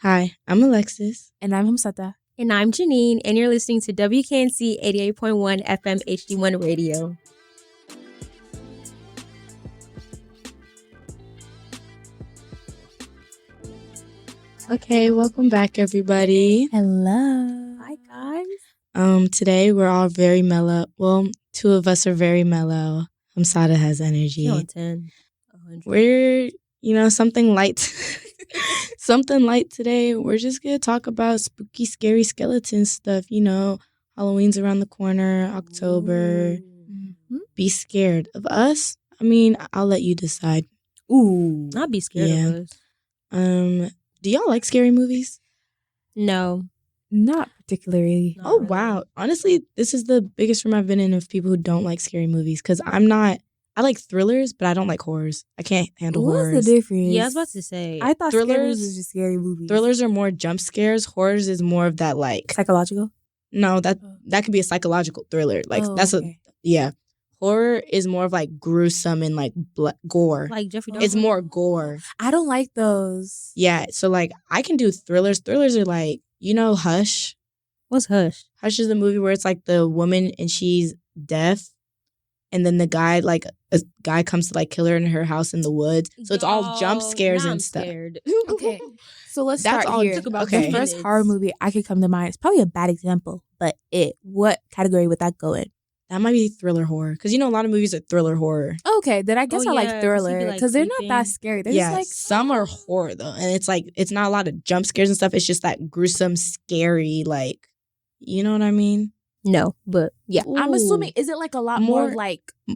Hi, I'm Alexis. And I'm Hamsata. And I'm Jeanine, and you're listening to WKNC 88.1 FM HD1 Radio. Okay, welcome back, everybody. Hello. Hi, guys. Today we're all very mellow. Well, two of us are very mellow. Hamsata has energy. On 10. 100. We're, something light. Something light today. We're just going to talk about spooky, scary skeleton stuff. Halloween's around the corner, October. Mm-hmm. Be scared of us? I mean, I'll let you decide. Ooh. I'd be scared of us. Do y'all like scary movies? No. Not particularly. Oh, wow. Honestly, this is the biggest room I've been in of people who don't like scary movies. Because I like thrillers, but I don't like horrors. I can't handle horrors. What's the difference? Yeah, I was about to say. I thought Thrillers- scary movies were just scary movies. Thrillers are more jump scares. Horrors is more of that Psychological? No, that could be a psychological thriller. Yeah. Horror is more of gruesome and gore. Like Jeffrey Dahmer. It's more gore. I don't like those. Yeah, so I can do thrillers. Thrillers are Hush. What's Hush? Hush is the movie where it's the woman and she's deaf. And then the guy, a guy comes to kill her in her house in the woods. So it's all jump scares and stuff. Scared. Okay, so let's That's start all here. it took about 10 The first minutes. horror movie I could come to mind, it's probably a bad example, but what category would that go in? That might be thriller horror. Because a lot of movies are thriller horror. Okay, then I guess I like 'cause thriller you'd be, because they're not creeping. that scary. They're Yeah, just some are horror though. And it's not a lot of jump scares and stuff. It's just that gruesome, scary, you know what I mean? No, but yeah. I'm assuming, is it a lot more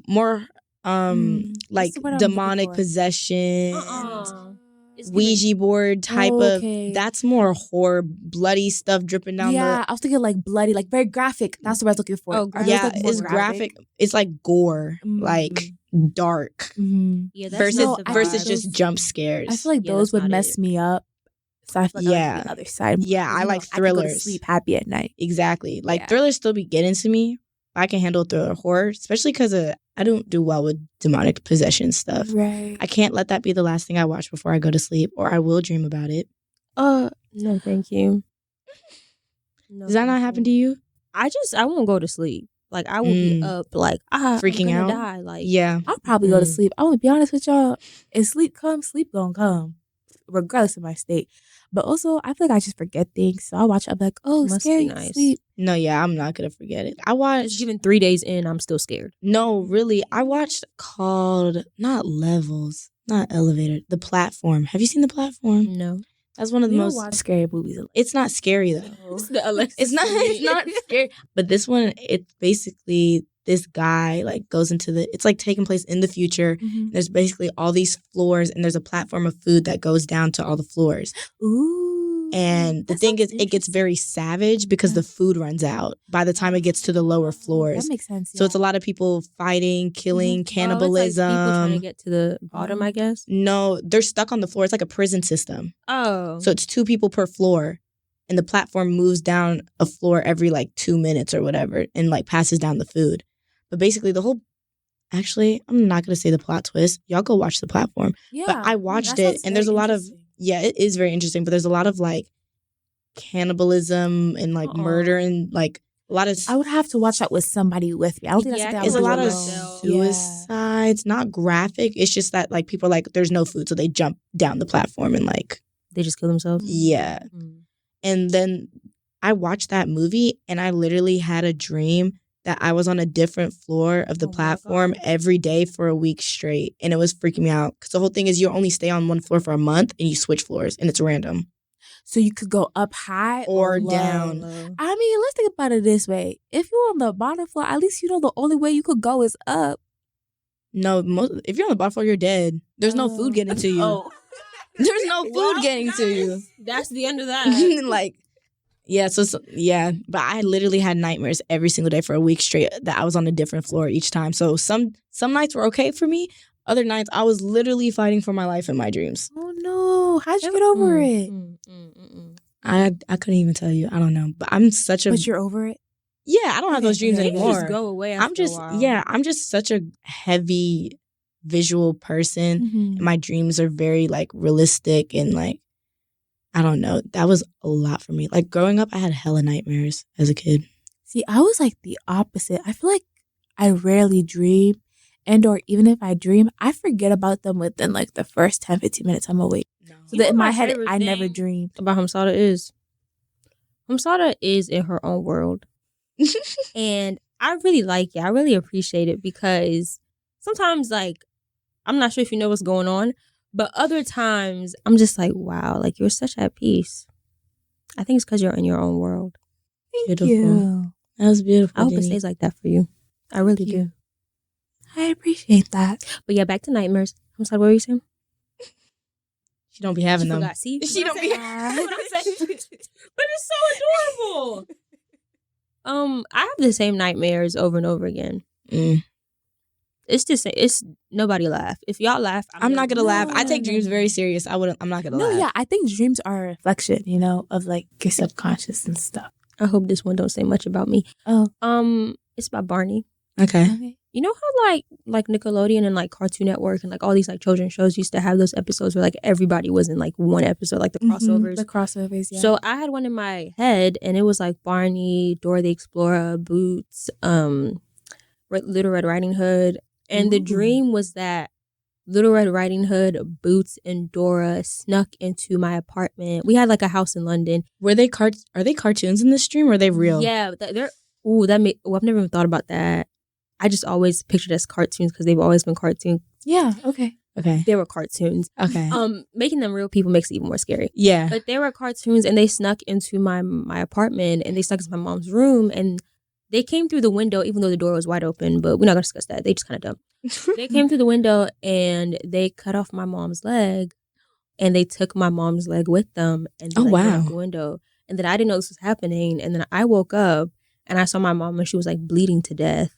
More what's the word I'm demonic looking for? possession, It's Ouija board type Okay. of. That's more horror, bloody stuff dripping down Yeah, I was thinking bloody, very graphic. That's what I was looking for. Oh, Are the. those, Yeah, more it's graphic. It's gore, dark Mhm. Yeah, that's versus not the versus vibe. just jump scares. I feel like Yeah, those that's would not mess it. me up. So I feel like I Yeah. like the other side. Yeah, I like I could go to thrillers. sleep happy at night. Exactly. Yeah. Thrillers still be getting to me. I can handle thriller horror, especially because I don't do well with demonic possession stuff. Right. I can't let that be the last thing I watch before I go to sleep, or I will dream about it. No, thank you. No, Does that not happen to you? I won't go to sleep. I will be up, Freaking I'm out? gonna die. Yeah. I'll probably go to Mm. sleep. I'm gonna be honest with y'all. If sleep comes, sleep gonna come, regardless of my state. But also, I feel like I just forget things. So I watch it, I'm like, oh, Must be scary, nice. sleep. No, yeah, I'm not gonna forget it. I Just watched. even 3 days in, I'm still scared. No, really, I watched called not Levels, not Elevator, The Platform. Have you seen The Platform? No. That's one of the We don't most. watch scary movies. It's not scary though. It's not. It's not scary. But this one, it's basically this guy goes into the. It's taking place in the future. Mhm. There's basically all these floors, and there's a platform of food that goes down to all the floors. Ooh. And the That thing is, sounds it gets very savage because the food runs out by the time it gets to the lower floors. That makes sense. So it's a lot of people fighting, killing, People cannibalism. trying to get to the bottom, I guess. No, they're stuck on the floor. It's like a prison system. Oh. So it's 2 people per floor. And the platform moves down a floor every 2 minutes or whatever and passes down the food. But basically actually, I'm not going to say the plot twist. Y'all go watch The Platform. Yeah, But I watched that it sounds and there's a very lot of, interesting. yeah, it is very interesting, but there's a lot of cannibalism and murder and a lot of, I would have to watch that with somebody with me. I don't think Yeah, that's it's a something I lot would of do alone. suicides, not graphic. It's just that people are there's no food. So they jump down the platform and They just kill themselves? yeah. Mm. And then I watched that movie and I literally had a dream that I was on a different floor of the Oh my platform God. every day for a week straight. And it was freaking me out. Because the whole thing is you only stay on one floor for a month and you switch floors and it's random. So you could go up high Or low. down. I mean, let's think about it this way. If you're on the bottom floor, at least you know the only way you could go is up. No, if you're on the bottom floor, you're dead. There's no food getting to you. Oh. There's no food getting to you. That's the end of that. Yeah, yeah. But I literally had nightmares every single day for a week straight that I was on a different floor each time. So some nights were okay for me. Other nights, I was literally fighting for my life in my dreams. Oh no! How'd you get over it? I couldn't even tell you. I don't know. But I'm such a... But you're over it. Yeah, I don't have those dreams Okay. anymore. Just go away after I'm just... a while. Yeah, I'm just such a heavy visual person. Mhm. And my dreams are very realistic and I don't know. That was a lot for me. Like growing up, I had hella nightmares as a kid. See, I was like the opposite. I feel like I rarely dream, and or even if I dream, I forget about them within like the first 10, 15 minutes I'm awake. No. So that in my head, I never dreamed. About Hamsata is in her own world. And I really like it. I really appreciate it because sometimes, like, I'm not sure if you know what's going on, but other times I'm just like, wow, like you're such at peace. I think it's because you're in your own world. Thank you. That was beautiful. I hope Jeanine. it stays like that for you. I really do. I appreciate that. But yeah, back to nightmares. I'm sorry, what were you saying? She don't be having She them. forgot. See? She don't be. But it's so adorable. I have the same nightmares over and over again. It's just it's nobody laugh. If y'all laugh, I'm not gonna laugh. I take dreams very serious. I'm not gonna laugh. No, yeah, I think dreams are a reflection, of like your subconscious and stuff. I hope this one don't say much about me. Oh, it's about Barney. Okay. You know how like Nickelodeon and like Cartoon Network and like all these like children's shows used to have those episodes where like everybody was in like one episode, like the crossovers. The crossovers, yeah. So I had one in my head and it was like Barney, Dora the Explorer, Boots, Little Red Riding Hood. And the dream was that Little Red Riding Hood, Boots, and Dora snuck into my apartment. We had like a house in London. Are they cartoons in this stream or are they real? Yeah, they're. I've never even thought about that. I just always pictured as cartoons because they've always been cartoons. Yeah. Okay. They were cartoons. Okay. Making them real people makes it even more scary. Yeah. But they were cartoons, and they snuck into my apartment, and they snuck into my mom's room, and they came through the window, even though the door was wide open. But we're not gonna discuss that. They just kind of dumb. They came through the window, and they cut off my mom's leg, and they took my mom's leg with them, and they let her out the window. And then I didn't know this was happening, and then I woke up, and I saw my mom, and she was like bleeding to death.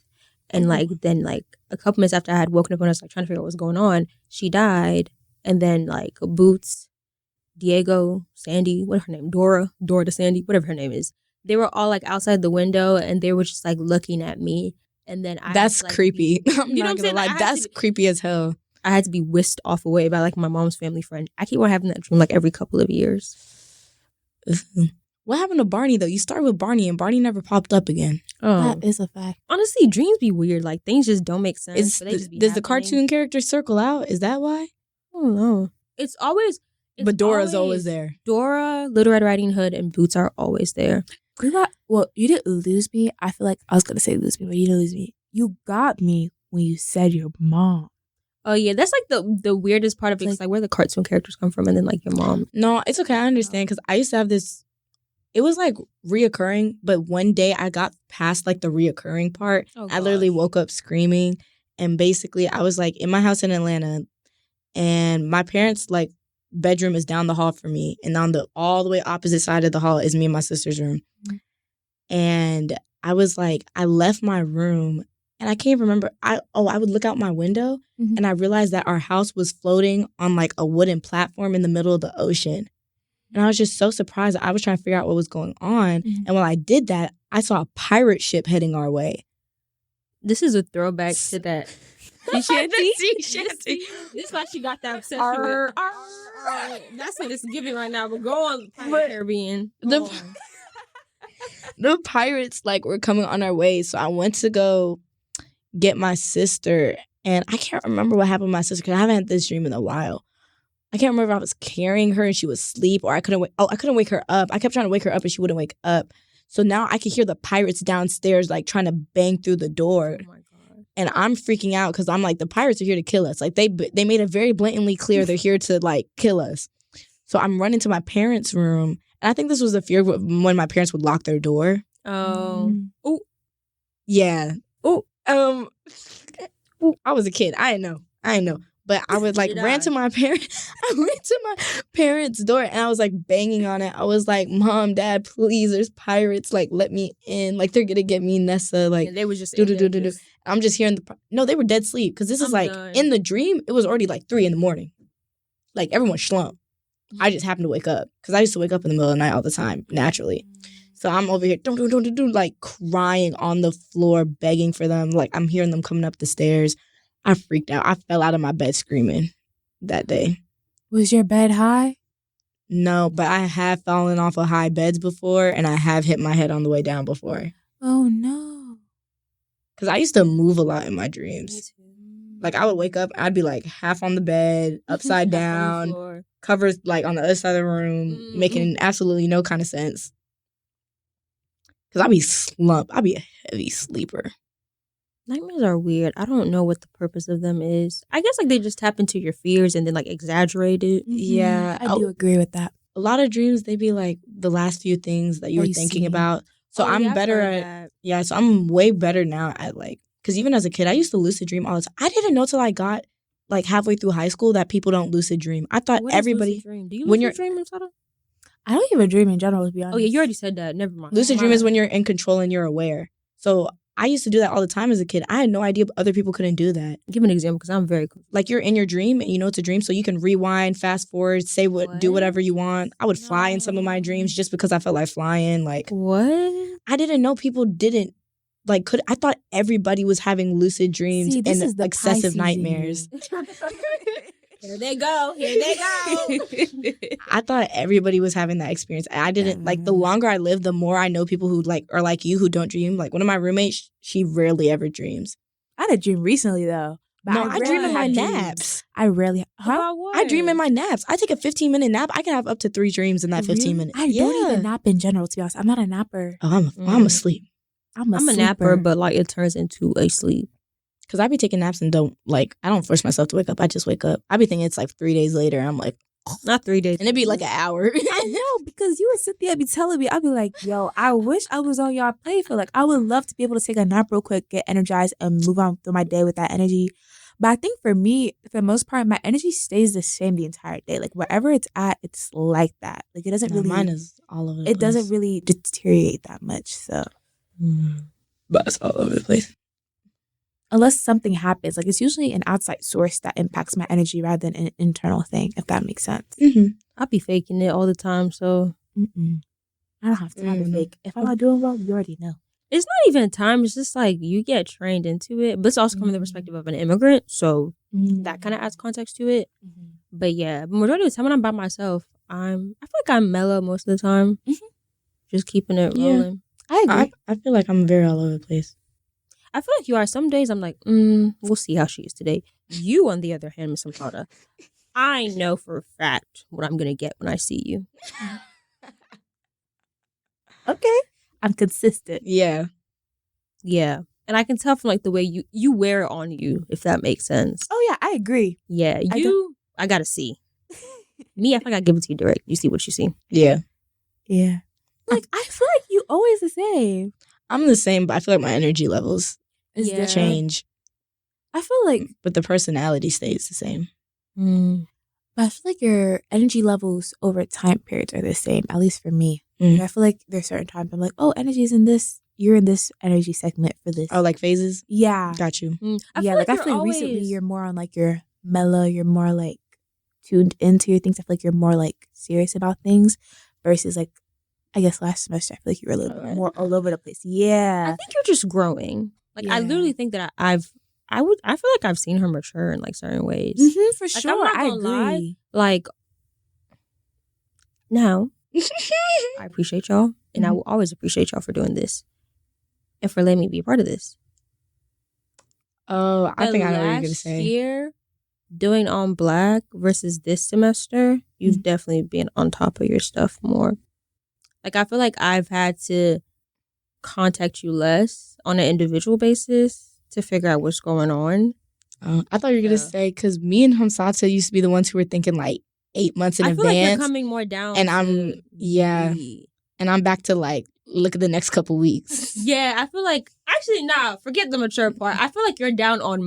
And then a couple minutes after I had woken up and I was like trying to figure out what was going on, she died. And then like Boots, Diego, Sandy, whatever her name, Dora to Sandy, whatever her name is. They were all like outside the window and they were just like looking at me. And then that's creepy. I'm you know not gonna lie, that's creepy as hell. I had to be whisked off away by like my mom's family friend. I keep on having that dream like every couple of years. What happened to Barney though? You started with Barney and Barney never popped up again. That is a fact. Honestly, dreams be weird. Like things just don't make sense. Does the cartoon character circle out? Is that why? I don't know. But Dora's always there. Dora, Little Red Riding Hood, and Boots are always there. You didn't lose me. I feel like I was gonna say lose me, but you didn't lose me. You got me when you said your mom. Oh yeah, that's like the weirdest part of it. It's like where the cartoon characters come from, and then like your mom. No, it's okay. I understand because I used to have this. It was like reoccurring, but one day I got past like the reoccurring part. I literally woke up screaming, and basically I was like in my house in Atlanta, and my parents' like bedroom is down the hall from me, and on the all the way opposite side of the hall is me and my sister's room. And I was like, I left my room, and I can't remember. I would look out my window, and I realized that our house was floating on like a wooden platform in the middle of the ocean. And I was just so surprised. I was trying to figure out what was going on. And when I did that, I saw a pirate ship heading our way. This is a throwback to that. Sea shanty? This is why she got that obsession with. That's what it's giving right now. But go on, Caribbean. The pirates like were coming on our way. So I went to go get my sister. And I can't remember what happened with my sister because I haven't had this dream in a while. I can't remember if I was carrying her and she was asleep or I couldn't wake her up. I kept trying to wake her up and she wouldn't wake up. So now I could hear the pirates downstairs like trying to bang through the door. Oh my God. And I'm freaking out because I'm like, the pirates are here to kill us. Like they made it very blatantly clear they're here to like kill us. So I'm running to my parents' room. And I think this was the fear when my parents would lock their door. Oh. Oh. Yeah. Oh. I was a kid. I didn't know. But I was like, ran to my parents' door and I was like banging on it. I was like, Mom, Dad, please, there's pirates. Like, let me in. Like, they're going to get me, Nessa. Like, and they was just do. I'm just hearing no, they were dead sleep. Because this is like, in the dream, it was already like 3 a.m. Like, everyone slumped. I just happened to wake up. Because I used to wake up in the middle of the night all the time, naturally. So I'm over here, like crying on the floor, begging for them. Like, I'm hearing them coming up the stairs. I freaked out. I fell out of my bed screaming that day. Was your bed high? No, but I have fallen off of high beds before, and I have hit my head on the way down before. Oh, no. Because I used to move a lot in my dreams. Like, I would wake up, I'd be, like, half on the bed, upside down, covers, like, on the other side of the room, making absolutely no kind of sense. Because I'd be slumped. I'd be a heavy sleeper. Nightmares are weird. I don't know what the purpose of them is. I guess, like, they just tap into your fears and then, like, exaggerate it. Yeah. I do agree with that. A lot of dreams, they be, like, the last few things that you were thinking about. So I'm better at... Yeah, so I'm way better now at, like... Because even as a kid, I used to lucid dream all the time. I didn't know till I got, like, halfway through high school that people don't lucid dream. I thought everybody... Lucid dream? Do you lucid dream, Hamsata? I don't even dream in general, to be honest. Oh, yeah, you already said that. Never mind. Lucid dream is when you're in control and you're aware. So I used to do that all the time as a kid. I had no idea other people couldn't do that. Give me an example, because I'm very... Like, you're in your dream, and you know it's a dream, so you can rewind, fast forward, say do whatever you want. I would fly in some of my dreams just because I felt like flying. Like, what? I didn't know people didn't. Like, I thought everybody was having lucid dreams and excessive nightmares. Here they go. I thought everybody was having that experience. I didn't. Like, the longer I live, the more I know people who, like, are like you who don't dream. Like, one of my roommates, she rarely ever dreams. I had a dream recently, though. But no, I dream in my naps. I rarely... I dream in my naps. I take a 15-minute nap. I can have up to 3 dreams in that 15 minutes. I don't even nap in general, to be honest. I'm not a napper. Oh, I'm asleep. I'm a napper, but, like, it turns into a sleep. Because I be taking naps and I don't force myself to wake up. I just wake up. I be thinking it's like 3 days later. I'm like, not 3 days. And it'd be like an hour. I know, because you would sit there and be telling me, I'd be like, yo, I wish I was on y'all playfield. Like, I would love to be able to take a nap real quick, get energized, and move on through my day with that energy. But I think for me, for the most part, my energy stays the same the entire day. Like, wherever it's at, it's like that. Like, it doesn't really... Mine is all over the place. It doesn't really deteriorate that much, so... But it's all over the place. Unless something happens. Like, it's usually an outside source that impacts my energy rather than an internal thing, if that makes sense. I be faking it all the time, so... I don't have time to fake. If I'm not doing well, you already know. It's not even time. It's just, like, you get trained into it. But it's also from the perspective of an immigrant, so that kind of adds context to it. But, yeah, majority of the time when I'm by myself, I feel like I'm mellow most of the time. Just keeping it rolling. I agree. I feel like I'm very all over the place. I feel like you are. Some days I'm like, we'll see how she is today. You, on the other hand, Miss Hamsata, I know for a fact what I'm going to get when I see you. Okay. I'm consistent. Yeah. Yeah. And I can tell from, like, the way you wear it on you, if that makes sense. Oh, yeah. I agree. Yeah. I got to see. Me, I feel like I give it to you direct. You see what you see. Yeah. Yeah. Like, I feel like you always the same. I'm the same, but I feel like my energy levels change. I feel like... But the personality stays the same. But I feel like your energy levels over time periods are the same, at least for me. Like, I feel like there's certain times I'm like, oh, energy's in this... You're in this energy segment for this. Oh, like phases? Yeah. Got you. I feel like recently you're more on, like, your mellow, you're more, like, tuned into your things. I feel like you're more, like, serious about things versus, like, I guess last semester, I feel like you were a little bit more all over the place. Yeah. I think you're just growing. Like, I literally think that I feel like I've seen her mature in, like, certain ways. For like, sure. I agree. Lie. Like, now, I appreciate y'all. And I will always appreciate y'all for doing this. And for letting me be a part of this. Oh, I think I know what you're going to say. Last year, doing OnBlack versus this semester, you've definitely been on top of your stuff more. Like, I feel like I've had to contact you less on an individual basis to figure out what's going on. I thought you were going to say, because me and Hamsata used to be the ones who were thinking, like, 8 months in advance. I feel like you're coming more down. And I'm back to, like, look at the next couple weeks. Yeah, I feel like, actually, forget the mature part. I feel like you're down on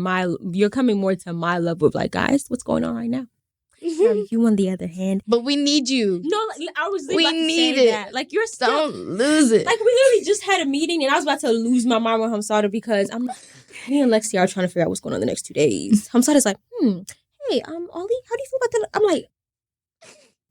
you're coming more to my level of, like, guys, what's going on right now? You, on the other hand. But we need you. No, like, I was we about to need say it. that. Like, you're still... Don't lose it. Like, we literally just had a meeting, and I was about to lose my mind with Hamsata because me and Lexi are trying to figure out what's going on the next 2 days. Hamsata's like, hey, Ollie, how do you feel about that? I'm like,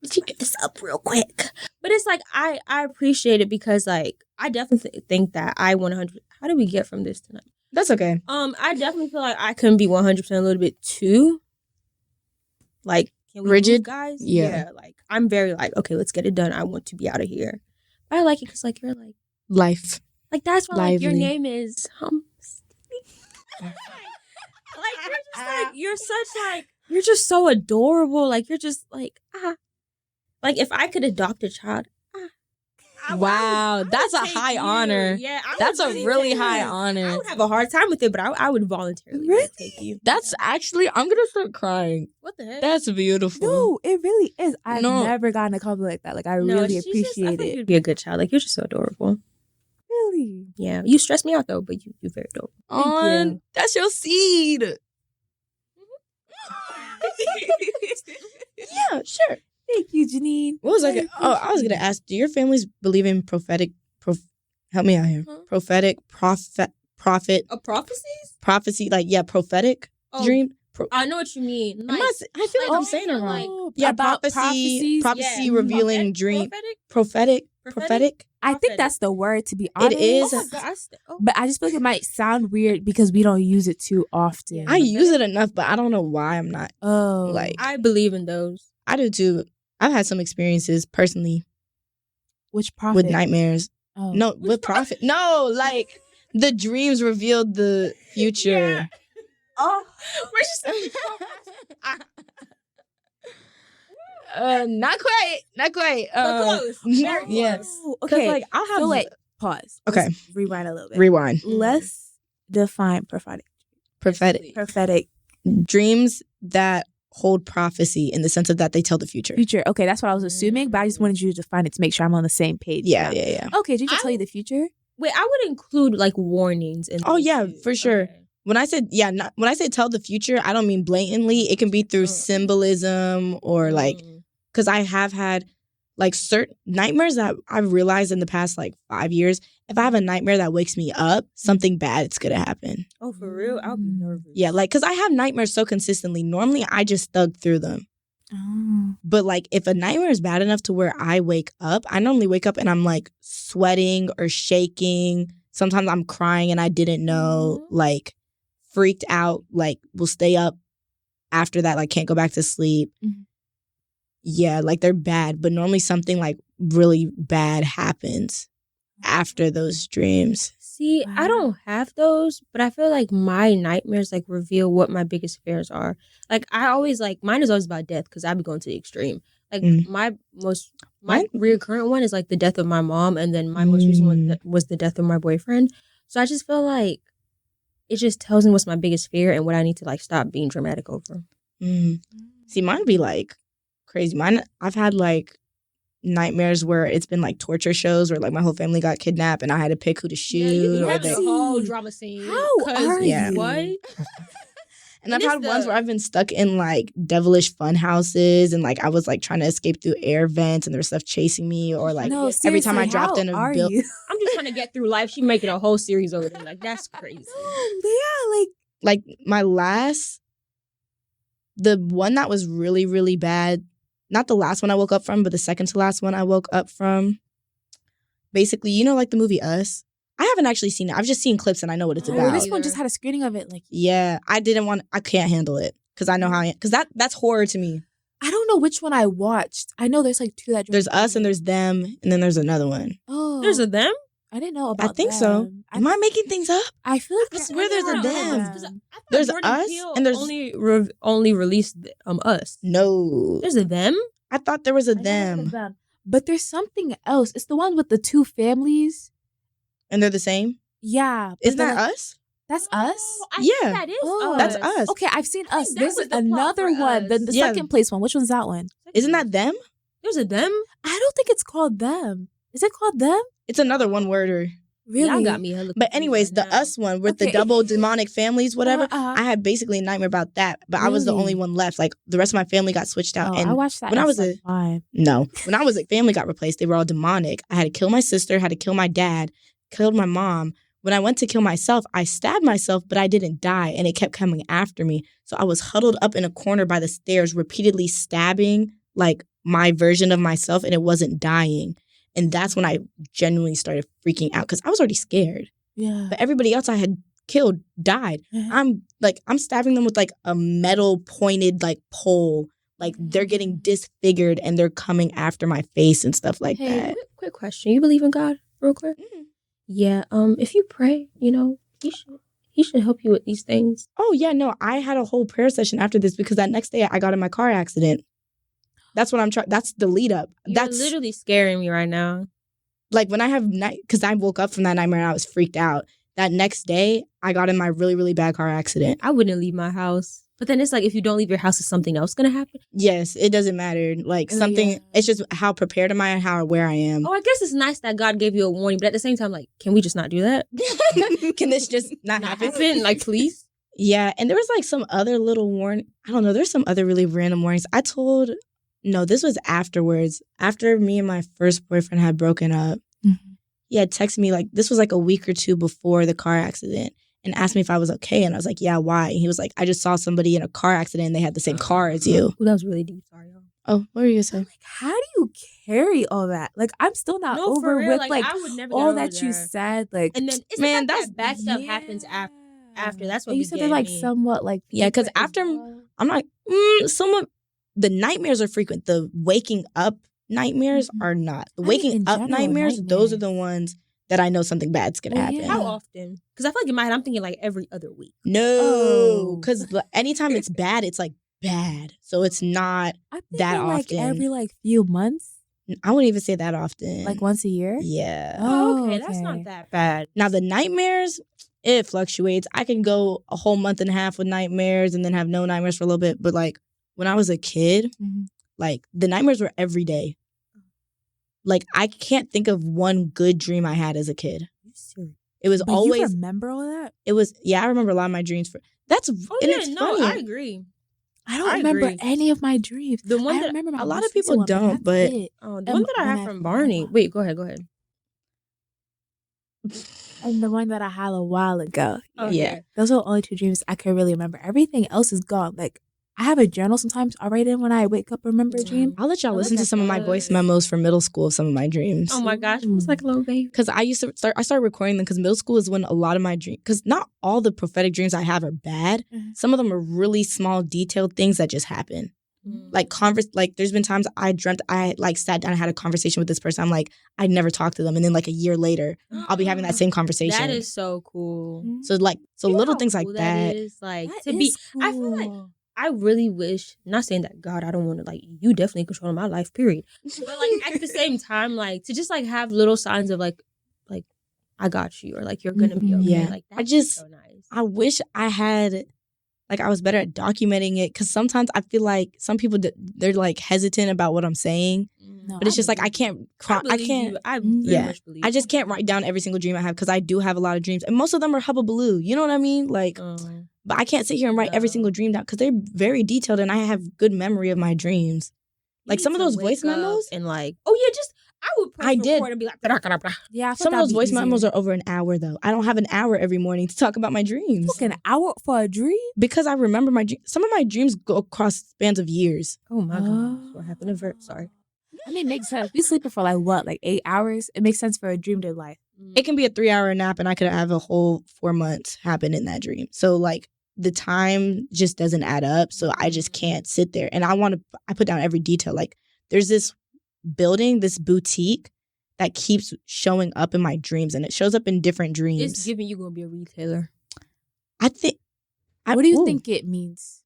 let's get this up real quick. But it's like, I appreciate it because, like, I definitely think that I 100... How did we get from this tonight? That's okay. I definitely feel like I can be 100% a little bit too, like, can we Rigid? move, guys? Yeah. Like I'm very like, okay, let's get it done. I want to be out of here. But I like it because like you're like Life. like that's why like your Lively. name is like you're just like you're such like you're just so adorable. Like you're just like like if I could adopt a child. Wow, that's a take high you. honor. Yeah, That's a really high I honor. would have a hard time with it, but I would voluntarily Really? take you. That's actually, I'm gonna start crying. What the heck? That's beautiful. No, it really is. I've No. never gotten a compliment like that. Like I No, really she's just- I appreciate think it. you'd be a good child. Like you're just so adorable. Really. Yeah, you stress me out though, but you're very adorable. Thank you. That's your seed. Yeah, sure. Thank you, Jeanine. What was I gonna? Oh, I was gonna ask. Do your families believe in prophetic? Help me out here. Huh? Prophetic, prophet, Prophecies? prophecy. Like Oh, dream. I know what you mean. Am Like, I feel like I'm like, saying it like- wrong. Yeah, about prophecy. prophecies. Prophecy yeah. revealing dream. Prophetic. I think Prophetic. that's the word, to be honest. is. Oh my God, But I just feel like it might sound weird because we don't use it too often. Yeah. I use it enough, but I don't know why I'm not. Oh. Like- I believe in those. I do too. I've had some experiences personally Which prophet? with nightmares. Oh. No, with prophet. No, like the dreams revealed the future. Oh, we're just Not quite. close. Very yeah. close. Oh, 'Cause, okay. like, I'll have So wait, pause. Okay. Let's rewind a little bit. rewind. Let's define prophetic. Prophetic Prophetic dreams that hold prophecy in the sense of that they tell the future. future. Okay, that's what I was assuming, but I just wanted you to define it to make sure I'm on the same page. Yeah, now. yeah. Okay, did you I- tell you the future? Wait, I would include like warnings in. Oh, those yeah, too. for sure. Okay. When I said when I say tell the future, I don't mean blatantly. It can be through symbolism or like because I have had like certain nightmares that I've realized in the past like 5 years. If I have a nightmare that wakes me up, something bad is gonna happen. Oh, for real? I'll be nervous. Yeah, like because I have nightmares so consistently. Normally, I just thug through them. Oh. But like if a nightmare is bad enough to where I wake up, I normally wake up and I'm like sweating or shaking. Sometimes I'm crying and I didn't know, like freaked out, like will stay up after that, like can't go back to sleep. Mhm. Yeah, like they're bad, but normally something like really bad happens after those dreams. See, I don't have those, but I feel like my nightmares like reveal what my biggest fears are. Like I always like mine is always about death because I be going to the extreme. Like my recurrent one is like the death of my mom, and then my most recent one was the death of my boyfriend. So I just feel like it just tells me what's my biggest fear and what I need to like stop being dramatic over. See, mine be like crazy. Mine, I've had like nightmares where it's been like torture shows where like my whole family got kidnapped and I had to pick who to shoot. or they, whole drama scene. How are Yeah. you? What? and I've it is had ones the- where I've been stuck in like devilish fun houses and like I was like trying to escape through air vents and there was stuff chasing me or like No, every time I seriously, dropped how in a are building. you? I'm just trying to get through life. She making a whole series over there. Like that's crazy. Yeah, like Like my last, the one that was really, really bad, not the last one I woke up from, but the second to last one I woke up from. Basically, you know, like the movie Us? I haven't actually seen it. I've just seen clips and I know what it's oh, about. this one just had a screening of it. Like Yeah, I can't handle it because I know how, because that's horror to me. I don't know which one I watched. I know there's like two that. There's Us and there's Them and then there's another one. Oh, There's a them. I didn't know about. I think so. them. Am I making things up? I feel like I swear there's a them. There's There's Us and there's- only released Us. No. There's a them. I thought there was a I know Them. them. But there's something else. It's the one with the two families. And they're the same? Yeah. but Isn't then, that like, Us? That's us? Yeah. that is Oh. That's Us. Okay, I've seen I think us. that There's was the plot another for one. Us. The Yeah. second place one. Which one's that one? Isn't that Them? There's a them. I don't think it's called them. Is it called them? It's another one worder. Really? Y'all got me. hella But confused anyways, right the now. Us one with the Okay. double demonic families, whatever. I I had basically a nightmare about that, but I was the Really? only one left. Like the rest of my family got switched out. And I watched that. when I and was it's fine. when I was a family got replaced, they were all demonic. I had to kill my sister, had to kill my dad, killed my mom. When I went to kill myself, I stabbed myself, but I didn't die, and it kept coming after me. So I was huddled up in a corner by the stairs, repeatedly stabbing like my version of myself, and it wasn't dying. And that's when I genuinely started freaking out because I was already scared. Yeah. But everybody else I had killed died. I'm stabbing them with like a metal pointed like pole, Like, they're getting disfigured and they're coming after my face and stuff like that. Quick question. You believe in God? Real quick? Mm. Yeah. If you pray, he should help you with these things. Oh, yeah, no, I had a whole prayer session after this because that next day I got in my car accident. That's what I'm trying. That's the lead up. That's literally scaring me right now. Like when I have night, because I woke up from that nightmare and I was freaked out. That next day, I got in my really, really bad car accident. I wouldn't leave my house. But then it's like, if you don't leave your house, is something else going to happen? Yes, it doesn't matter. Like something, it's just how prepared am I and how aware I am. Oh, I guess it's nice that God gave you a warning. But at the same time, like, can we just not do that? Can this just not happen? Like, please? Yeah, and there was like some other little warning. I don't know. There's some other really random warnings. No, this was afterwards. After me and my first boyfriend had broken up, he had texted me like, this was like a week or two before the car accident and asked me if I was okay. And I was like, yeah, why? And he was like, I just saw somebody in a car accident and they had the same car as you. Ooh, that was really deep. Sorry, y'all. Oh, what were you going to say? Like, how do you carry all that? Like, I'm still not over with like I would never all that you said. Like, and then it's man, that's bad stuff happens after. That's what you said they're like somewhat like because after I'm not some of the nightmares are frequent. The waking up nightmares are not. The waking up nightmares, those are the ones that I know something bad's gonna happen. Yeah. How often? Because I feel like in my head I'm thinking like every other week. No, because anytime it's bad, it's like bad. So it's not that often. Like every like few months. I wouldn't even say that often. Like once a year? Yeah. Oh, okay. That's not that bad. Now the nightmares, it fluctuates. I can go a whole month and a half with nightmares and then have no nightmares for a little bit. But like when I was a kid, like the nightmares were every day. Like I can't think of one good dream I had as a kid. It was always. You remember all that? It was I remember a lot of my dreams. It's funny. I agree. I don't remember any of my dreams. The one I that remember a lot of people don't, but the one that I have from Barney. Wait, go ahead. And the one that I had a while ago. Yeah. Those are the only two dreams I can really remember. Everything else is gone. Like, I have a journal sometimes. I'll write in when I wake up and remember a dream. I'll let y'all listen to some of my voice memos from middle school of some of my dreams. Oh my gosh, it was like a little baby. Because I started recording them because middle school is when a lot of my dreams, because not all the prophetic dreams I have are bad. Some of them are really small, detailed things that just happen. Like there's been times I dreamt I like sat down and had a conversation with this person. I'm like, I'd never talked to them, and then like a year later, I'll be having that same conversation. That is so cool. So little things like that. Is like that to be. Cool. I feel like I really wish. Not saying that God, I don't want to like you definitely control my life. Period. But like at the same time, like to just like have little signs of like I got you or like you're gonna be okay. Yeah. Like that's so nice. I wish I had. Like, I was better at documenting it because sometimes I feel like some people, they're, like, hesitant about what I'm saying. No, but it's just, like, I can't. I just can't write down every single dream I have because I do have a lot of dreams. And most of them are hubbubaloo. You know what I mean? Like, but I can't sit here and write every single dream down because they're very detailed and I have good memory of my dreams. Like, some of those voice memos. And, like, oh, yeah, just... I did. And be like, blah, blah, blah. Yeah, some of those voice memos are over an hour though. I don't have an hour every morning to talk about my dreams. Took an hour for a dream? Because I remember my dreams. Some of my dreams go across spans of years. Oh my gosh, what happened to Vert? Sorry. I mean, it makes sense. We sleeping for like 8 hours. It makes sense for a dream to life. It can be a 3-hour nap, and I could have a whole 4 months happen in that dream. So like the time just doesn't add up. So I just can't sit there. And I put down every detail. Like there's this building, this boutique that keeps showing up in my dreams, and it shows up in different dreams. It's giving you gonna be a retailer. I think. What do you think it means?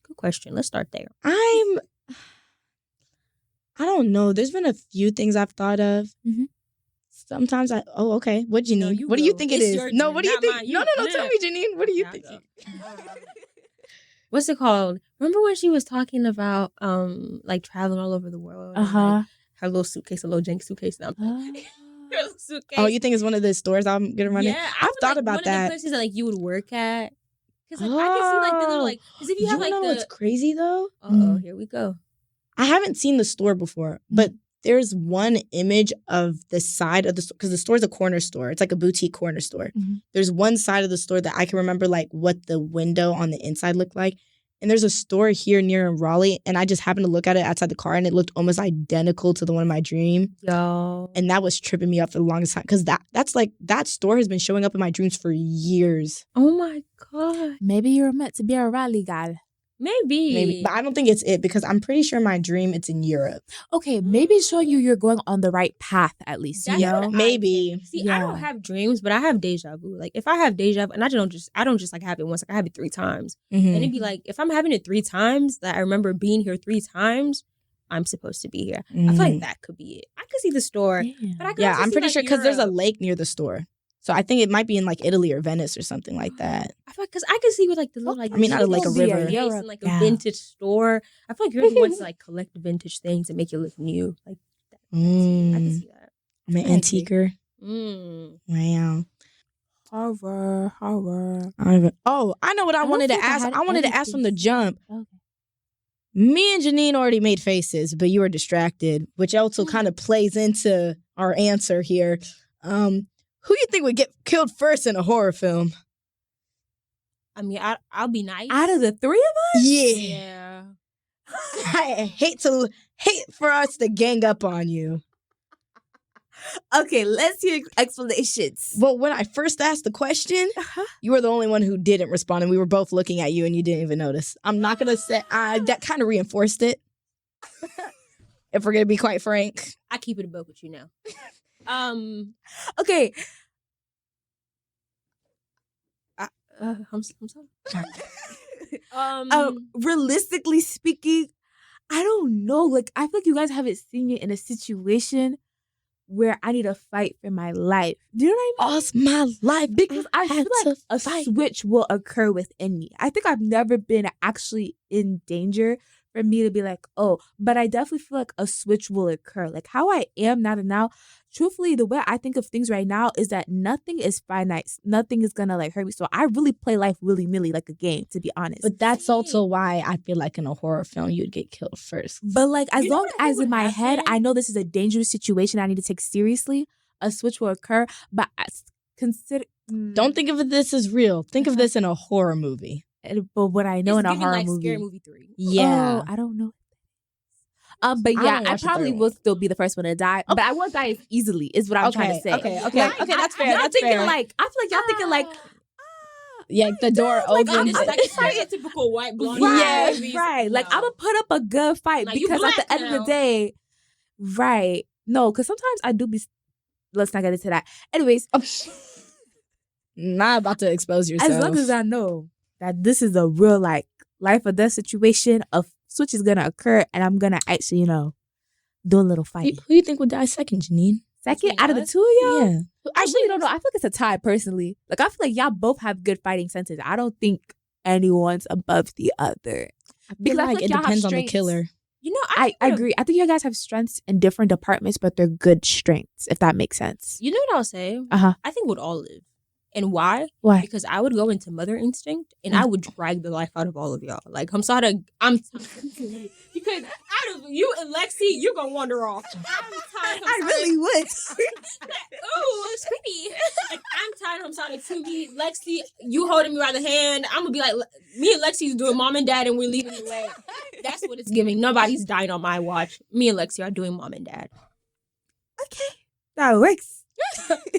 Good question. Let's start there. I don't know. There's been a few things I've thought of. Sometimes okay. What, Jeanine? What do you think it is? No, what do you think? No. Tell me, Jeanine. What do you think? What's it called? Remember when she was talking about like traveling all over the world? Like, her little suitcase, a little jank suitcase. Now. Suitcase. Oh, you think it's one of the stores I'm gonna run in? I've thought about that. One of the places that like you would work at. Because like, I can see like the little like. Because if you have like know what's crazy though? Here we go. I haven't seen the store before, but there's one image of the side of the store because the store's a corner store. It's like a boutique corner store. There's one side of the store that I can remember like what the window on the inside looked like. And there's a store here near in Raleigh, and I just happened to look at it outside the car, and it looked almost identical to the one in my dream. Yo. And that was tripping me up for the longest time because that's like that store has been showing up in my dreams for years. Oh my God. Maybe you're meant to be a Raleigh gal. Maybe. But I don't think it's it because I'm pretty sure my dream it's in Europe. Okay, maybe it's showing you're going on the right path at least. That's You know, what I Maybe. think. See, I don't have dreams, but I have deja vu. Like if I have deja vu, and I don't just like have it once. Like I have it 3 times, and it'd be like if I'm having it 3 times, that I remember being here 3 times. I'm supposed to be here. I feel like that could be it. I could see the store, but I could also I'm see, pretty like, sure because there's a Europe. lake near the store. So I think it might be in like Italy or Venice or something like that. I feel like because I could see with like the little like I mean, not like a river. And, like a vintage store. I feel like you're the ones to like collect vintage things and make it look new. Like that. I can see that. I'm an antiquer. Wow. Horror. I know what I wanted to think I ask. had I wanted to ask from the anything. jump. Okay. Me and Jeanine already made faces, but you were distracted, which also kind of plays into our answer here. Who you think would get killed first in a horror film? I mean, I'll be nice. Out of the 3 of us? Yeah. I hate for us to gang up on you. Okay, let's hear explanations. Well, when I first asked the question, you were the only one who didn't respond, and we were both looking at you, and you didn't even notice. I'm not gonna say that kind of reinforced it. If we're gonna be quite frank, I keep it a book with you now. Okay. I'm sorry. Realistically speaking, I don't know. Like, I feel like you guys haven't seen me in a situation where I need to fight for my life. Do you know what I mean? lost my life Because I feel had like to a fight. switch will occur within me. I think I've never been actually in danger for me to be like, oh, but I definitely feel like a switch will occur. Like how I am now, truthfully, the way I think of things right now is that nothing is finite. Nothing is gonna like hurt me. So I really play life willy-nilly like a game, to be honest. But that's also why I feel like in a horror film you'd get killed first. But like as You know long what I think as in would my head, happen? I know this is a dangerous situation I need to take seriously, a switch will occur. But consider Don't think of this as real. Think of this in a horror movie. But what I know It's in a giving, horror like, movie. Scary Movie 3. Yeah. Oh, I don't know. But I yeah, don't I watch the probably third will one. still be the first one to die. But I won't die as easily, is what I'm trying to say. Okay. Like, That's fair. Y'all That's thinking fair. like, I feel like y'all thinking like, Yeah, the door opens. It's like it's like a typical white blonde. right, movies. right. Like No. I'm gonna put up a good fight Like, you because at black the end of now. the day, right? No, because sometimes I do be. Let's not get into that. Anyways, Not about to expose yourself. as long as I know that this is a real like life or death situation, a switch is gonna occur, and I'm gonna actually, do a little fight. Who you think would die second, Jeanine? Second Between out of the us? two of y'all, Yeah. I really don't know. I feel like it's a tie personally. Like I feel like y'all both have good fighting senses. I don't think anyone's above the other. Because I feel like it y'all have depends on the strengths. killer. You know, I agree. I think you guys have strengths in different departments, but they're good strengths, if that makes sense. You know what I'll say? Uh-huh. I think we'd all live. And why? Why? Because I would go into mother instinct and I would drag the life out of all of y'all. Like Hamsata, because out of you and Lexi, you're gonna wander off. I'm tired of Hamsata. would. Ooh, it's pretty. Like, I'm tired of Hamsata to me. Lexi, you holding me by the hand. I'm gonna be like, me and Lexi's doing mom and dad and we're leading the way. That's what it's giving. Nobody's dying on my watch. Me and Lexi are doing mom and dad. Okay. That works.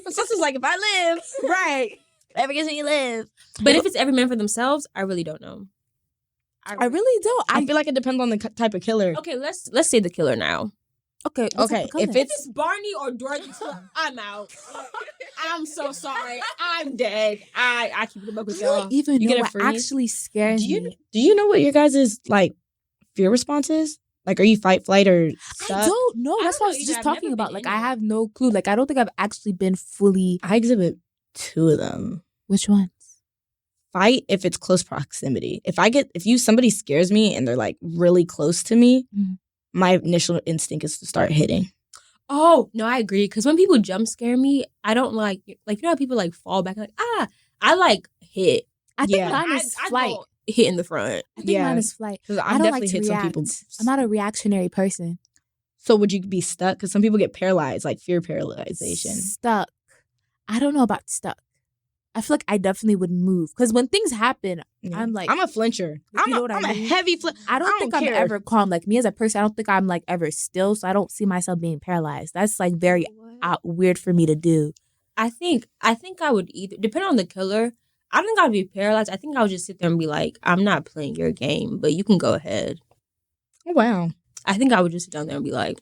Sister's like, if I live, Right. whatever gets me, you live. But if it's every man for themselves, I really don't know. I really don't. I feel like it depends on the type of killer. Okay, let's say the killer now. Okay. Okay, if If it's Barney or Dorothy, I'm out. I'm so sorry. I'm dead. I keep it a book with you don't y'all. even You know get a what freeze? actually scares Do me. you know what your guys' like fear response is? Like, are you fight, flight, or I stuck? don't know. I That's don't what I know was either. just I've talking never about. been Like, in I it. have no clue. Like, I don't think I've actually been fully. I exhibit 2 of them. Which ones? Fight if it's close proximity. If somebody scares me and they're like really close to me, Mhm. my initial instinct is to start hitting. Oh, no, I agree. Because when people jump scare me, I don't like you know how people like fall back? Like, I like hit. I think Yeah. mine is I flight. go hit in the front. I think Yeah. mine is flight. Because I I've don't definitely like to hit some people. react. I'm not a reactionary person. So would you be stuck? Because some people get paralyzed, like fear paralyzation. Stuck. I don't know about stuck. I feel like I definitely would move. Because when things happen, Yeah. I'm like, I'm a flincher. You know what I I'm a mean? heavy flincher. I don't think I'm care. ever calm. Like me as a person, I don't think I'm like ever still. So I don't see myself being paralyzed. That's like very weird for me to do. I think I would either, depending on the killer, I think I'd be paralyzed. I think I would just sit there and be like, I'm not playing your game, but you can go ahead. Oh, wow. I think I would just sit down there and be like.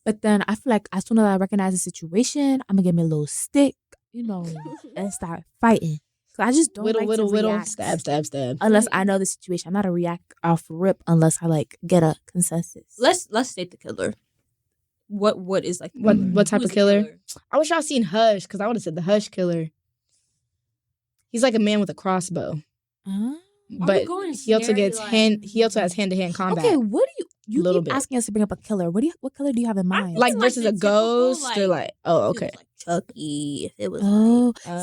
But then I feel like as soon as I recognize the situation, I'm gonna get me a little stick, and start fighting. So I just don't like to react. Stab. Unless I know the situation. I'm not a react off rip unless I like get a consensus. Let's state the killer. What is like what type of killer? I wish y'all seen Hush, because I would have said the Hush killer. He's like a man with a crossbow. But he also gets he also has hand-to-hand combat. Okay, what do you keep asking us to bring up a killer? What killer do you have in mind? Like versus a ghost or like okay. Chucky, if it was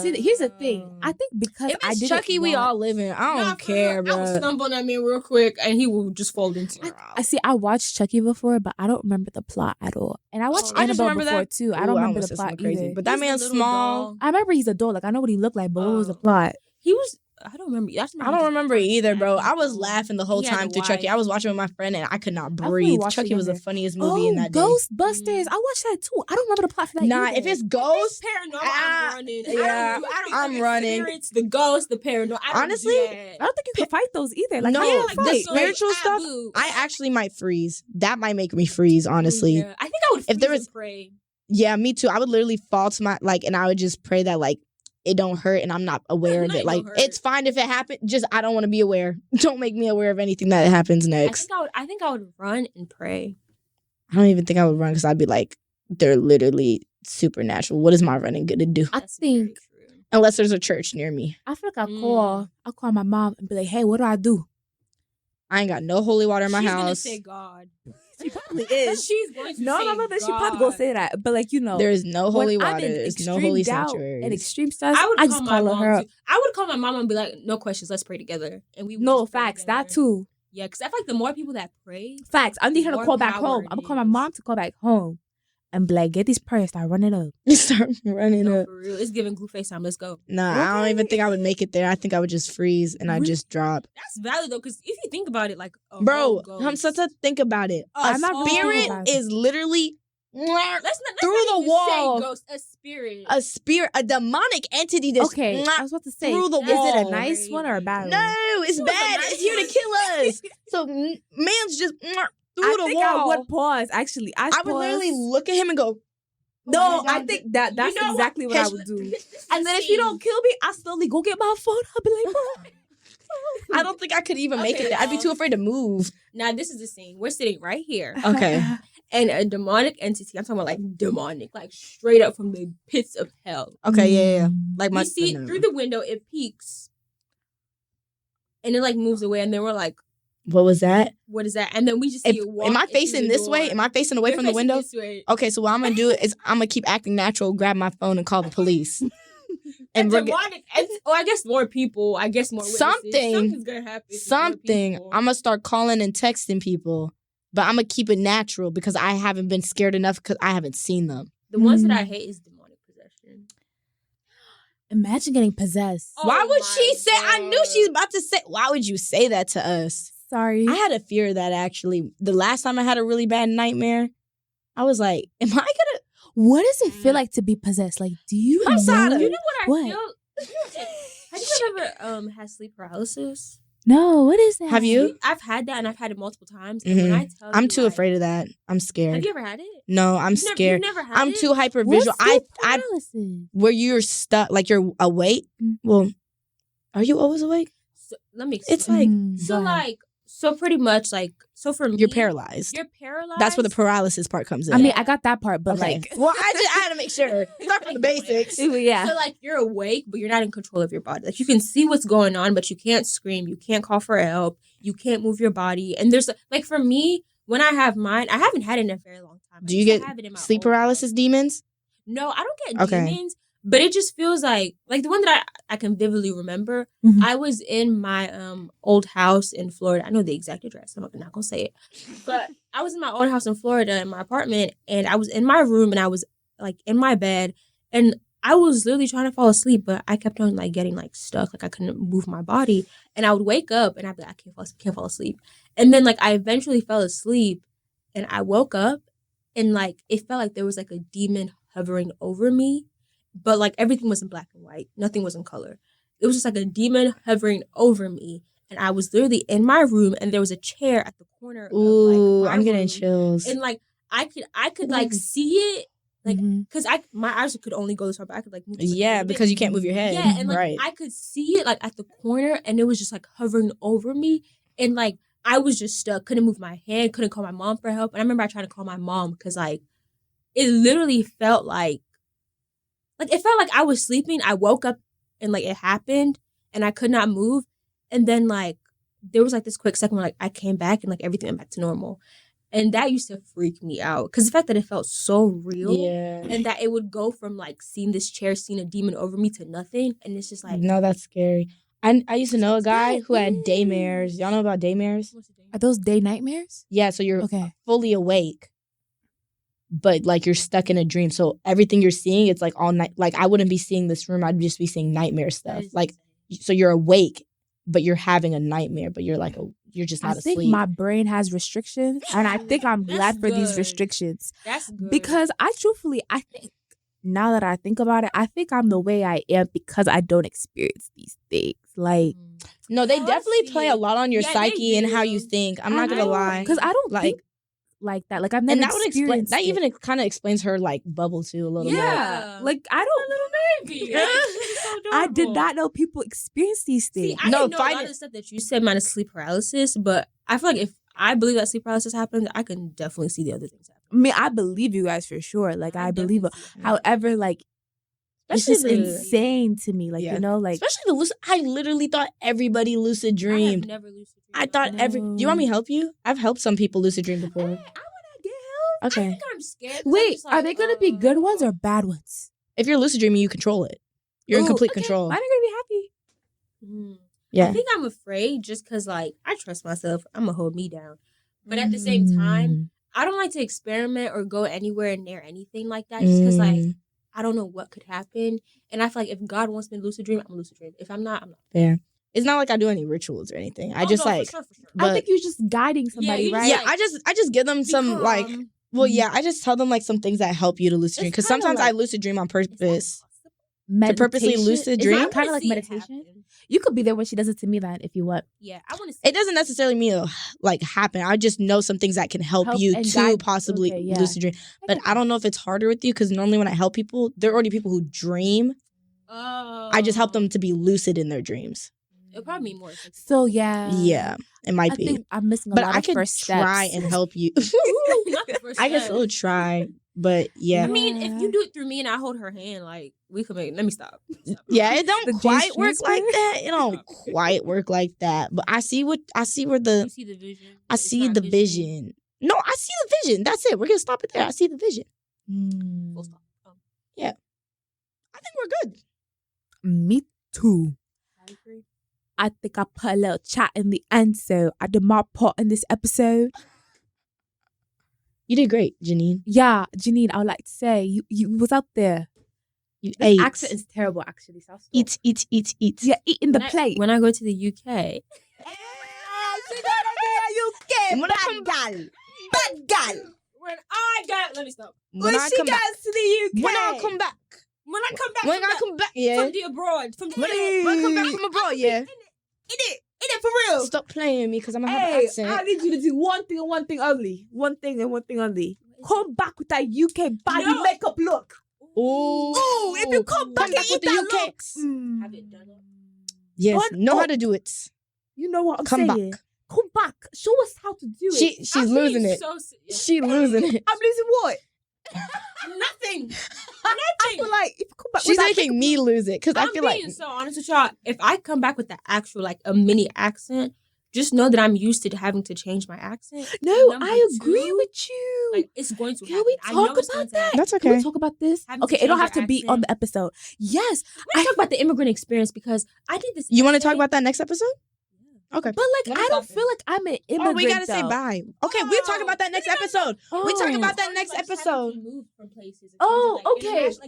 see, here's the thing. I think because if it's Chucky, we all live in. I don't care, bro. I would stumble on that man real quick, and he will just fold into. I see. I watched Chucky before, but I don't remember the plot at all. And I watched Annabelle before too. I don't remember the plot either. But that man's small. I remember he's a doll. Like I know what he looked like, but what was the plot? He was. I don't remember. I don't remember either, bro. I was laughing the whole time through Chucky. I was watching with my friend and I could not breathe. Chucky was the funniest movie in that day. Ghostbusters. I watched that too. I don't remember the plot for that. Nah, if it's ghost, paranormal, I'm running. Yeah, I'm running. It's the ghost, the paranormal. Honestly, I don't think you can fight those either. Like, no, the spiritual stuff. I actually might freeze. That might make me freeze. Honestly, I think I would. If there was pray. Yeah, me too. I would literally fall to my and I would just pray that it don't hurt and I'm not aware of it. Like, it's fine if it happened. Just, I don't want to be aware. Don't make me aware of anything that happens next. I think I would run and pray. I don't even think I would run because I'd be like, they're literally supernatural. What is my running going to do? I think, unless there's a church near me. I feel like I'll call my mom and be like, hey, what do I do? I ain't got no holy water in my house. She's going to say God. She probably is. She's going to say God. She probably gonna say that. But there is no holy water. There's no holy sanctuary. And extreme stuff. I just call her up. I would call my mom and be like, no questions. Let's pray together. And we no facts. That too. Yeah, because I feel like the more people that pray, facts. I need her to call back home. I'm gonna call my mom to call back home. And be like, get these prayers, start running up. Start running up. For real. It's giving glue face time. Let's go. Nah, okay. I don't even think I would make it there. I think I would just freeze and I'd just drop. That's valid though, because if you think about it, bro, Hamsata, think about it. A spirit is literally through the wall. Ghost, a spirit, a demonic entity that's I was about to say through the wall. Is it a nice one or a bad one? No, it's bad. It's here to kill us. So man's just through the wall. I would pause. Actually, I would literally look at him and go, no, I think that's exactly what I would do. And then if you don't kill me, I slowly go get my phone. I'll be like, bro. I don't think I could even make it there. I'd be too afraid to move. Now, this is the scene. We're sitting right here. Okay. And a demonic entity, I'm talking about like demonic, like straight up from the pits of hell. Okay, yeah. Like we see through the window, it peeks. And it moves away. And then we're like, what was that? What is that? And then we just see it walk. Am I facing this way? Am I facing away from the window? Okay, so what I'm going to do is I'm going to keep acting natural, grab my phone, and call the police. And demonic, I guess more people. I guess more witnesses. Something's going to happen. Something. I'm going to start calling and texting people. But I'm going to keep it natural because I haven't been scared enough because I haven't seen them. The ones that I hate is demonic possession. Imagine getting possessed. Why would she say? I knew she was about to say. Why would you say that to us? Sorry. I had a fear of that actually. The last time I had a really bad nightmare, I was like, am I gonna... What does it feel like to be possessed? Like, do you know? You know what I feel? Have you ever had sleep paralysis? No, what is that? Have you? I've had that and I've had it multiple times. And when I tell I'm too afraid of that. I'm scared. Have you ever had it? No, I'm scared. You've never had I'm it? too hyper visual. Where you're stuck, like you're awake. Well, are you always awake? So, let me explain. It's like so pretty much so for me, you're paralyzed. You're paralyzed. That's where the paralysis part comes in. I mean, I got that part, but well, I had to make sure. Start from the basics. Yeah. So you're awake, but you're not in control of your body. Like you can see what's going on, but you can't scream. You can't call for help. You can't move your body. And there's for me, when I have mine, I haven't had it in a very long time. Do you get sleep paralysis demons? No, I don't get demons. But it just feels like the one that I can vividly remember, I was in my old house in Florida. I know the exact address. I'm not going to say it. But I was in my old house in Florida in my apartment. And I was in my room and I was in my bed. And I was literally trying to fall asleep. But I kept on getting stuck. I couldn't move my body. And I would wake up and I'd be like, I can't fall asleep. And then I eventually fell asleep. And I woke up and it felt like there was a demon hovering over me. But everything was in black and white. Nothing was in color. it was just like a demon hovering over me. And I was literally in my room, and there was a chair at the corner. Ooh, of, like, my I'm getting room. chills. And like I could like see it, like because my eyes could only go this far, but I could like move. Yeah, because you can't move your head. Yeah, and like right. I could see it like at the corner, and it was just like hovering over me, and like I was just stuck, couldn't move my hand, couldn't call my mom for help. And I remember I tried to call my mom because like it literally felt like it felt like I was sleeping. I woke up and like it happened, and I could not move. And then, like, there was, like, this quick second where, like, I came back and, like, everything went back to normal. And that used to freak me out. Because the fact that it felt so real. Yeah. And that it would go from, like, seeing this chair, seeing a demon over me to nothing. And it's just, like... No, that's scary. I used to know a guy who had daymares. Y'all know about daymares? Are those day nightmares? Yeah, so you're fully awake. But, like, you're stuck in a dream. So everything you're seeing, it's, like, all night. Like, I wouldn't be seeing this room. I'd just be seeing nightmare stuff. Like, so you're awake. But you're having a nightmare, but you're like, you're just not asleep. I think my brain has restrictions, and I think I'm glad for these restrictions. That's good. Because I think, now that I think about it, I think I'm the way I am because I don't experience these things. Like, no, they definitely play a lot on your psyche and how you think. I'm not going to lie. Because I don't think like that. Like, I've never experienced that even kind of explains her, like, bubble, too, a little bit. Yeah. Like, I don't... little baby. I did not know people experience these things. See, I didn't know a lot of the stuff that you said minus sleep paralysis, but I feel like if I believe that sleep paralysis happens, I can definitely see the other things happen. I mean, I believe you guys for sure. Like, I believe it. However, like, it's just insane to me. Like, you know, like... Especially the lucid... I literally thought everybody lucid dreamed. I have never lucid dreamed. I thought Do you want me to help you? I've helped some people lucid dream before. I want to get help. Okay. I think I'm scared. Wait, are they going to be good ones or bad ones? If you're lucid dreaming, you control it. You're in complete control. Mine are going to be happy. Yeah. I think I'm afraid just because, like, I trust myself. I'm going to hold me down. But at the same time, I don't like to experiment or go anywhere near anything like that just because, like, I don't know what could happen. And I feel like if God wants me to lucid dream, I'm a lucid dream. If I'm not, I'm not. Yeah. It's not like I do any rituals or anything. I just for sure. I think you're just guiding somebody, right? Yeah, I just give them some, like... Well, yeah, I just tell them, like, some things that help you to lucid dream. Because sometimes I lucid dream on purpose. To purposely lucid dream? Kind of like meditation? You could be there when she does it to me then, if you want. Yeah, I want to see it. Doesn't necessarily mean it'll, like, happen. I just know some things that can help you to possibly lucid dream. But I don't know if it's harder with you, because normally when I help people, there are already people who dream. Oh. I just help them to be lucid in their dreams. It'll probably be more. So, yeah. Yeah, it might be. Think I'm missing a lot of first steps. But I can try and help you. I can still try, but yeah. I mean, if you do it through me and I hold her hand, like, we could make... Let me stop. Yeah, it don't quite work like that. It don't quite work like that. But I see where the... You see the vision? I see the vision. No, I see the vision. That's it. We're going to stop it there. I see the vision. Full stop. Yeah. I think we're good. Me too. I agree. I think I put a little chat in the end, so I did my part in this episode. You did great, Jeanine. Yeah, Jeanine, I would like to say, you was out there. You ate. Accent is terrible, actually. So eat. Yeah, eating the plate. When I go to the UK. She gotta be a UK. Bad gal. When I get... Let me stop. When she goes to the UK. When I come back. When I come back. When I come back, yeah. From the abroad. When I come back from abroad, yeah. In it for real. Stop playing me because I'm going to have an accent. I need you to do one thing and one thing only. One thing and one thing only. Come back with that UK body makeup look. Ooh, if you come back with the UK. Have it done up. Yes, know how to do it. You know what I'm saying. Come back. Show us how to do it. She's losing it. She's losing it. I'm losing what? Nothing. I feel like if you come back she's making me lose it because I feel like... I'm being so honest with y'all. If I come back with the actual, like, a mini accent, just know that I'm used to having to change my accent. No, I agree with you. Like, it's going to happen. Can we talk about that? That's okay. Can we talk about this? Okay, it don't have to be on the episode. Yes. I talk about the immigrant experience because I did this. You want to talk about that next episode? Okay. But, like, I don't feel like I'm an immigrant. Oh, we got to say bye. Okay, we'll talk about that next episode. We'll talk about that next episode. Oh, okay. My phone's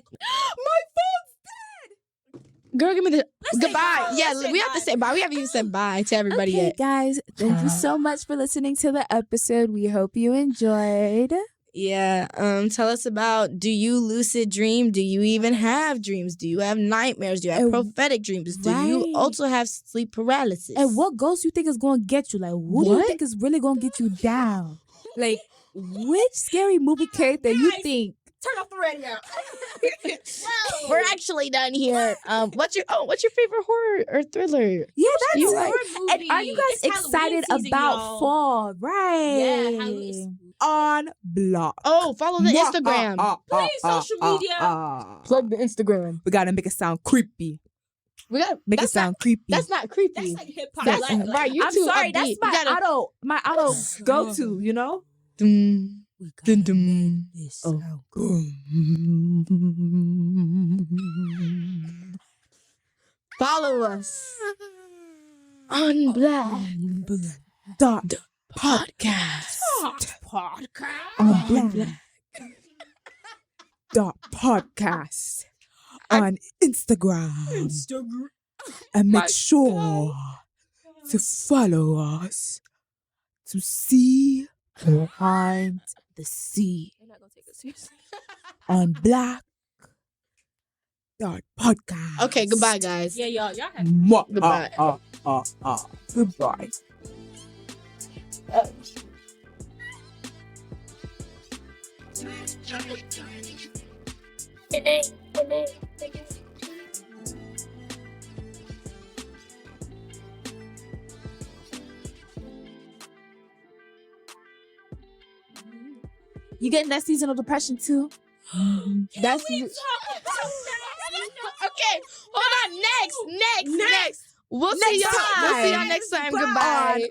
dead. Girl, give me the... Goodbye. Yeah, we have to say bye. We haven't even said bye to everybody yet. Guys, thank you so much for listening to the episode. We hope you enjoyed. Yeah. Tell us about, do you lucid dream? Do you even have dreams? Do you have nightmares? Do you have And- prophetic dreams? Do you Right. also have sleep paralysis? And what ghost you think is going to get you? Like, who do you What? think is really going to get you down? Like, which scary movie character you think? Turn off the radio. We're actually done here. What's your favorite horror or thriller? Yeah, that's You like. Horror And are you guys movie. It's excited Halloween season, about y'all. fall? Right. Yeah, Halloween. OnBlack. Oh, follow the Instagram. Please, social media. Plug the Instagram. We gotta make it sound creepy. We got Make it that's sound not, creepy. That's not creepy. That's like hip hop. That's Like, right. You I'm too sorry. upbeat. That's You gotta- my auto go to. You know. Dum, dum, dum. Oh. Follow us on Black Dot Podcast. on Black. Dot podcast on Instagram. And make sure to follow us to see behind the sea They're not gonna take us seriously. on Black Dot Podcast. Okay, goodbye, guys. Yeah, y'all have Goodbye. Goodbye. You getting that seasonal depression too? That's Okay, hold on. Next. We'll see Next y'all. We'll see y'all time. next time. Bye. Goodbye.